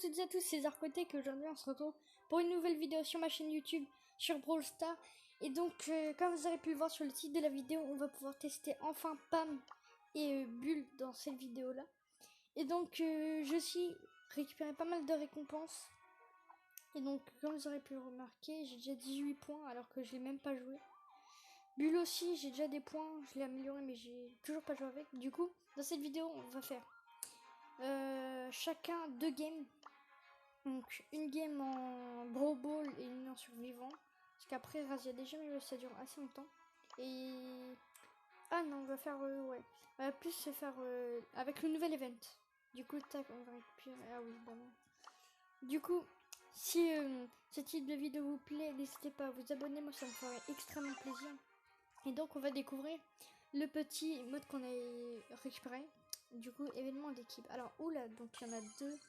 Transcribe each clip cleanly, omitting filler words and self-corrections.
toutes et à tous, c'est Zarkotech et aujourd'hui on se retrouve pour une nouvelle vidéo sur ma chaîne YouTube sur Brawl Stars. Et donc, comme vous avez pu le voir sur le titre de la vidéo, on va pouvoir tester enfin Pam et Bull dans cette vidéo là. Et donc, je suis récupéré pas mal de récompenses. Et donc, comme vous aurez pu le remarquer, j'ai déjà 18 points alors que je l'ai même pas joué. Bull aussi, j'ai déjà des points, je l'ai amélioré mais j'ai toujours pas joué avec. Du coup, dans cette vidéo, on va faire chacun 2 games. Donc une game en Brawl Ball et une en survivant. Parce qu'après Razia déjà mais ça dure assez longtemps. Et ah non, on va faire ouais. On va plus se faire avec le nouvel event. Du coup tac, on va récupérer. Ah oui bon. Du coup, si ce type de vidéo vous plaît, n'hésitez pas à vous abonner, moi ça me ferait extrêmement plaisir. Et donc on va découvrir le petit mode qu'on a récupéré. Du coup, événement d'équipe. Alors, oula, donc il y en a deux.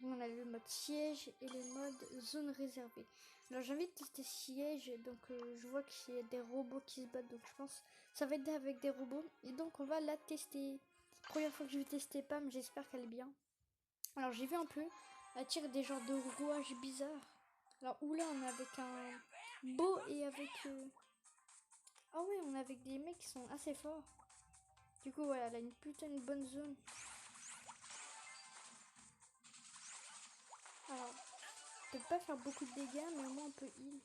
On a le mode siège et le mode zone réservée. Alors, j'ai envie de tester siège. Donc, je vois qu'il y a des robots qui se battent. Donc, je pense que ça va être avec des robots. Et donc, on va la tester. Première fois que je vais tester Pam, j'espère qu'elle est bien. Alors, j'ai vu un peu. Elle tire des genres de rouages bizarres. Alors, oula, on est avec un beau et avec... Ah oui, on est avec des mecs qui sont assez forts. Du coup, ouais, elle a une putain de bonne zone. Alors, on peut pas faire beaucoup de dégâts, mais au moins on peut heal.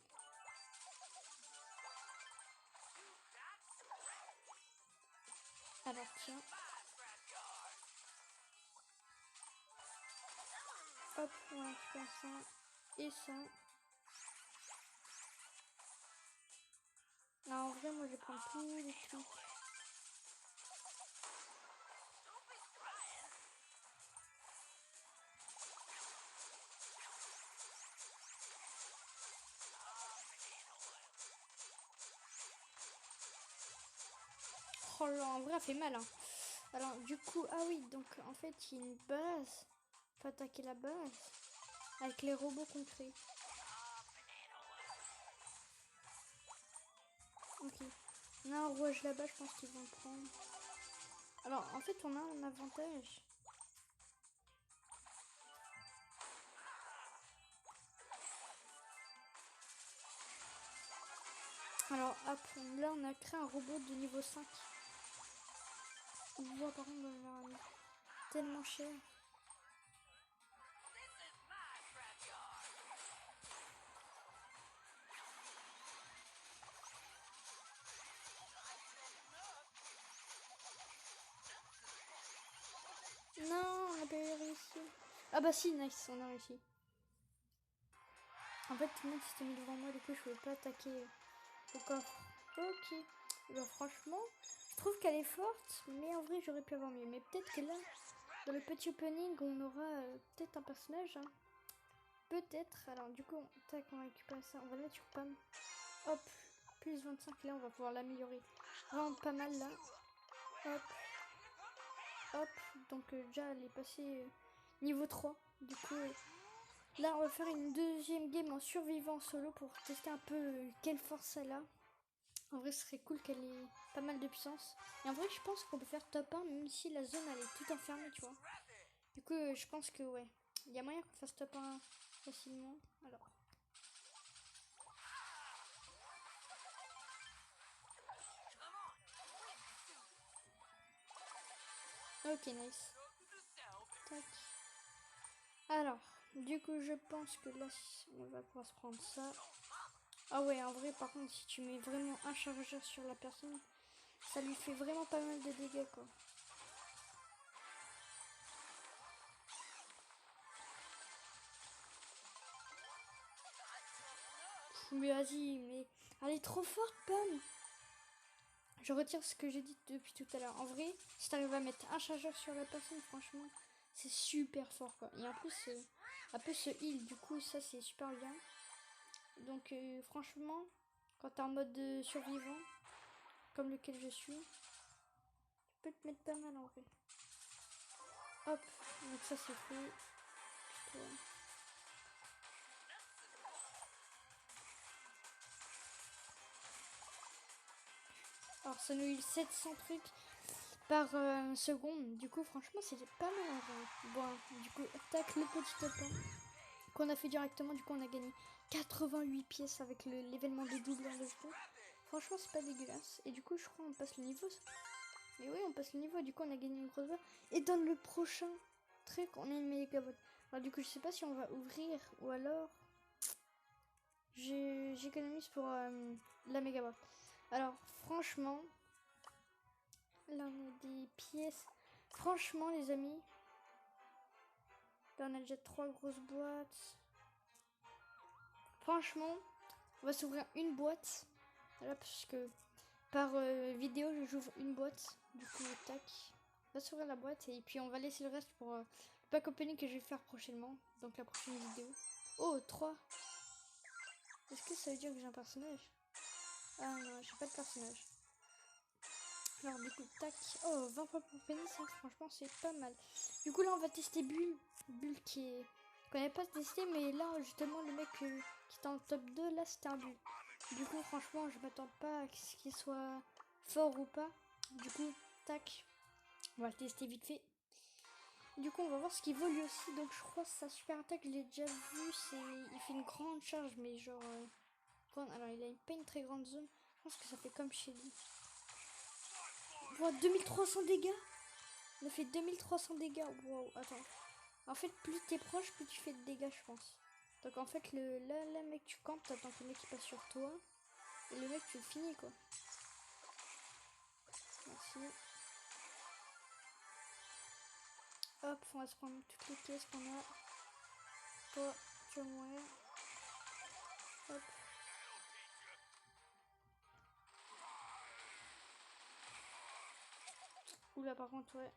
Alors, tiens. Hop, on va faire ça. Et ça. Alors, en vrai, moi, je vais prendre tous les trucs. Oh là, en vrai, elle fait mal, hein. Alors, du coup, ah oui, donc, en fait, il y a une base. Faut attaquer la base. Avec les robots qu'on crée. Ok. On a un rouage là-bas, je pense qu'ils vont le prendre. Alors, en fait, on a un avantage. Alors, hop, là, on a créé un robot de niveau 5. On voit, par contre, on a tellement cher. Non, on n'a pas réussi. Ah bah si, nice, on a réussi. En fait, tout le monde s'était mis devant moi, du coup, je pouvais pas attaquer au coffre. Ok. Bah, franchement, je trouve qu'elle est forte, mais en vrai, j'aurais pu avoir mieux. Mais peut-être que là, dans le petit opening, on aura peut-être un personnage. Hein. Peut-être. Alors, du coup, tac, on récupère ça. On va le mettre sur Pam. Hop, plus 25, là, on va pouvoir l'améliorer. Vraiment pas mal, là. Hop. Hop. Donc, déjà, elle est passée niveau 3. Du coup... Là, on va faire une deuxième game en survivant solo pour tester un peu quelle force elle a. En vrai, ce serait cool qu'elle ait pas mal de puissance. Et en vrai, je pense qu'on peut faire top 1 même si la zone elle est toute enfermée, tu vois. Du coup, je pense que ouais, il y a moyen qu'on fasse top 1 facilement. Alors. Ok, nice. Tac. Alors, du coup, je pense que là, on va pouvoir se prendre ça. Ah ouais, en vrai, par contre, si tu mets vraiment un chargeur sur la personne, ça lui fait vraiment pas mal de dégâts, quoi. Mais vas-y, mais elle est trop forte, Pam. Je retire ce que j'ai dit depuis tout à l'heure. En vrai, si t'arrives à mettre un chargeur sur la personne, franchement, c'est super fort, quoi. Et en plus, elle peut se heal, du coup, ça, c'est super bien. Donc, franchement, quand t'es en mode survivant, comme lequel je suis, tu peux te mettre pas mal, en vrai. Hop, donc ça, c'est fait. Putain. Alors, ça nous heal 700 trucs. par seconde. Du coup, franchement, c'était pas mal en vrai. Bon, du coup, tac, le petit top 1 qu'on a fait directement. Du coup, on a gagné 88 pièces avec l'événement de doubleur de jetons. Franchement, c'est pas dégueulasse. Et du coup, je crois qu'on passe le niveau. Mais oui, on passe le niveau. Du coup, on a gagné une grosse boîte. Et dans le prochain truc, on a une méga boîte. Alors, du coup, je sais pas si on va ouvrir ou alors j'économise pour la méga boîte. Alors, franchement, là, on a des pièces. Franchement, les amis, là, on a déjà 3 grosses boîtes. Franchement, on va s'ouvrir une boîte. Voilà, parce que par vidéo, j'ouvre une boîte. Du coup, tac. On va s'ouvrir la boîte et puis on va laisser le reste pour le pack opening que je vais faire prochainement. Donc, la prochaine vidéo. Oh, 3. Est-ce que ça veut dire que j'ai un personnage? Ah non, j'ai pas de personnage. Alors, du coup, tac. Oh, 20 pack opening, ça, franchement, c'est pas mal. Du coup, là, on va tester Bull. Bull qui est. Qu'on n'avait pas testé, mais là, justement, le mec qui était en top 2, là, c'était un Bull. Du coup, franchement, je m'attends pas à ce qu'il soit fort ou pas. Du coup, tac. On va le tester vite fait. Du coup, on va voir ce qu'il vaut lui aussi. Donc, je crois que sa super attaque, je l'ai déjà vu. Il fait une grande charge, mais genre. Alors, il a pas une très grande zone. Je pense que ça fait comme chez lui. Wow, 2300 dégâts. Il a fait 2300 dégâts. Wow, attends. En fait, plus t'es proche, plus tu fais de dégâts, je pense. Donc, en fait, là, mec, tu campes, t'attends que le mec il passe sur toi. Et le mec, tu le finis, quoi. Merci. Hop, on va se prendre toutes les caisses qu'on a. Toi, tu vas mourir. Hop. Oula, par contre, ouais.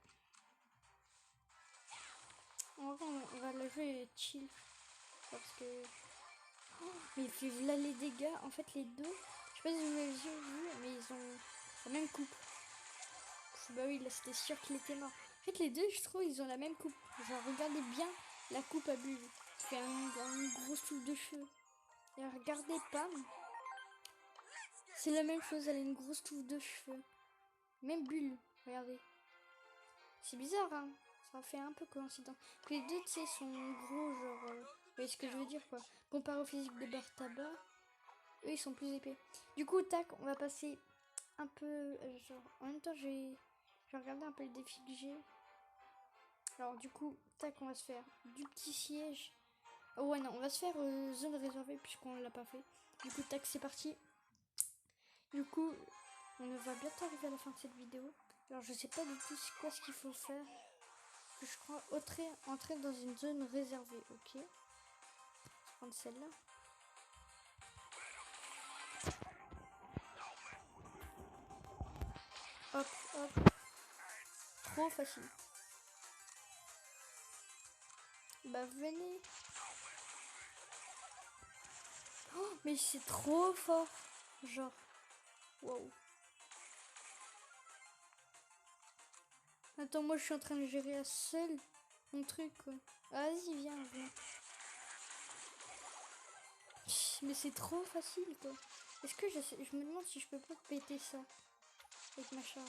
En vrai, on va la jouer chill. Parce que. Oh, mais il fait là les dégâts. En fait, les deux. Je sais pas si vous avez vu, mais ils ont la même coupe. Bah oui, là c'était sûr qu'il était mort. En fait, les deux, je trouve, ils ont la même coupe. Genre, regardez bien la coupe à Bulle. Il fait une grosse touffe de cheveux. Et regardez Pam. C'est la même chose, elle a une grosse touffe de cheveux. Même Bulle, regardez. C'est bizarre, hein. Ça fait un peu coïncidence. Que les deux, tu sais, sont gros, genre. Vous voyez ce que je veux dire, quoi. Comparé au physique de Bartaba, eux, ils sont plus épais. Du coup, tac, on va passer un peu. Genre, en même temps, j'ai regardé un peu le défi que j'ai. Alors, du coup, tac, on va se faire du petit siège. Oh, ouais, non, on va se faire zone réservée puisqu'on l'a pas fait. Du coup, tac, c'est parti. Du coup, on va bientôt arriver à la fin de cette vidéo. Alors, je sais pas du tout c'est quoi ce qu'il faut faire. Je crois entrer dans une zone réservée, ok. Je vais prendre celle-là. Hop, hop. Trop facile. Bah, venez. Oh, mais c'est trop fort. Genre, wow. Attends, moi je suis en train de gérer à seul mon truc, quoi. Vas-y, viens. Mais c'est trop facile, quoi. Est-ce que je me demande si je peux pas péter ça avec ma charge.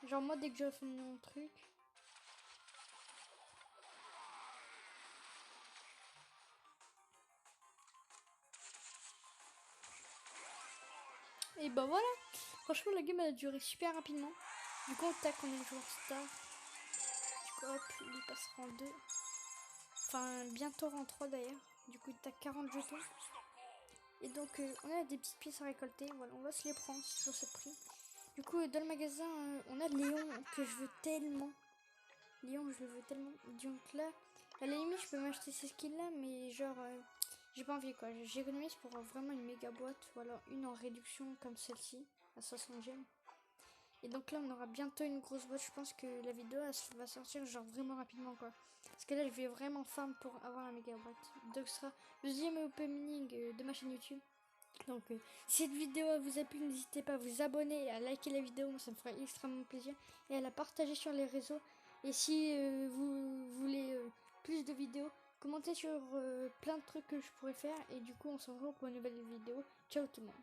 Genre moi dès que je fais mon truc. Et bah voilà. Franchement la game elle a duré super rapidement. Du coup tac on est le joueur star. Du coup hop il passera en 2. Enfin bientôt en 3 d'ailleurs. Du coup tac 40 jetons. Et donc on a des petites pièces à récolter. Voilà on va se les prendre, c'est toujours ce prix. Du coup dans le magasin on a Léon que je veux tellement. Léon je le veux tellement. Donc là à la limite je peux m'acheter ces skins là mais genre j'ai pas envie quoi. J'économise pour vraiment une méga boîte ou alors une en réduction comme celle-ci à 60 gemmes. Et donc là on aura bientôt une grosse boîte. Je pense que la vidéo elle va sortir genre vraiment rapidement quoi. Parce que là je vais vraiment farm pour avoir la méga boîte. Donc ce sera le deuxième opening de ma chaîne YouTube. Donc si cette vidéo vous a plu, n'hésitez pas à vous abonner et à liker la vidéo, moi ça me ferait extrêmement plaisir. Et à la partager sur les réseaux. Et si vous voulez plus de vidéos, commentez sur plein de trucs que je pourrais faire. Et du coup on se retrouve pour une nouvelle vidéo. Ciao tout le monde.